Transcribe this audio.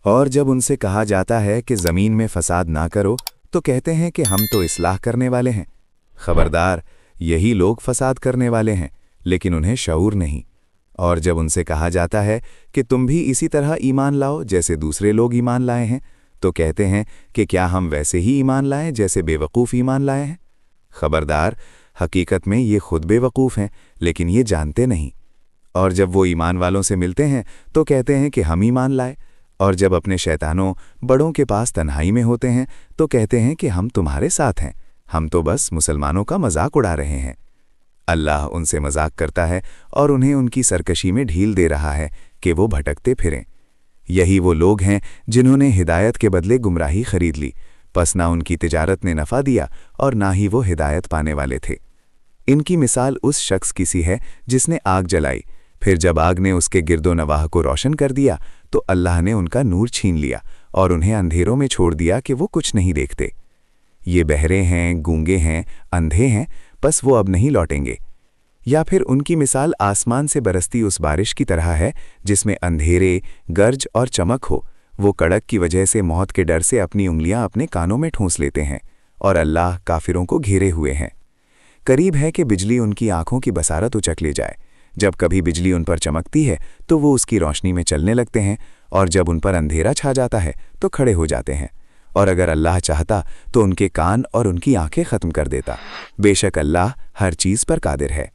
और जब उनसे कहा जाता है कि ज़मीन में फसाद ना करो तो कहते हैं कि हम तो इस्लाह करने वाले हैं। खबरदार, यही लोग फसाद करने वाले हैं, लेकिन उन्हें शऊर नहीं। और जब उनसे कहा जाता है कि तुम भी इसी तरह ईमान लाओ जैसे दूसरे लोग ईमान लाए हैं, तो कहते हैं कि क्या हम वैसे ही ईमान लाएं जैसे बेवकूफ़ ईमान लाए हैं। खबरदार, हकीकत में ये खुद बेवकूफ़ हैं, लेकिन ये जानते नहीं। और जब वो ईमान वालों से मिलते हैं तो कहते हैं कि हम ईमान लाए, और जब अपने शैतानों बड़ों के पास तन्हाई में होते हैं तो कहते हैं कि हम तुम्हारे साथ हैं, हम तो बस मुसलमानों का मजाक उड़ा रहे हैं। अल्लाह उनसे मजाक करता है और उन्हें उनकी सरकशी में ढील दे रहा है कि वो भटकते फिरें। यही वो लोग हैं जिन्होंने हिदायत के बदले गुमराही खरीद ली, बस ना उनकी तिजारत ने नफ़ा दिया और ना ही वो हिदायत पाने वाले थे। इनकी मिसाल उस शख्स की सी है जिसने आग जलाई, फिर जब आग ने उसके गिरदो नवाह को रोशन कर दिया तो अल्लाह ने उनका नूर छीन लिया और उन्हें अंधेरों में छोड़ दिया कि वो कुछ नहीं देखते। ये बहरे हैं, गूंगे हैं, अंधे हैं, बस वो अब नहीं लौटेंगे। या फिर उनकी मिसाल आसमान से बरसती उस बारिश की तरह है जिसमें अंधेरे, गर्ज और चमक हो। वो कड़क की वजह से मौत के डर से अपनी उंगलियां अपने कानों में ठूंस लेते हैं, और अल्लाह काफिरों को घेरे हुए हैं। करीब है कि बिजली उनकी आंखों की बसारत उचक ले जाए। जब कभी बिजली उन पर चमकती है तो वो उसकी रोशनी में चलने लगते हैं, और जब उन पर अंधेरा छा जाता है तो खड़े हो जाते हैं। और अगर अल्लाह चाहता तो उनके कान और उनकी आंखें ख़त्म कर देता। बेशक अल्लाह हर चीज़ पर कादिर है।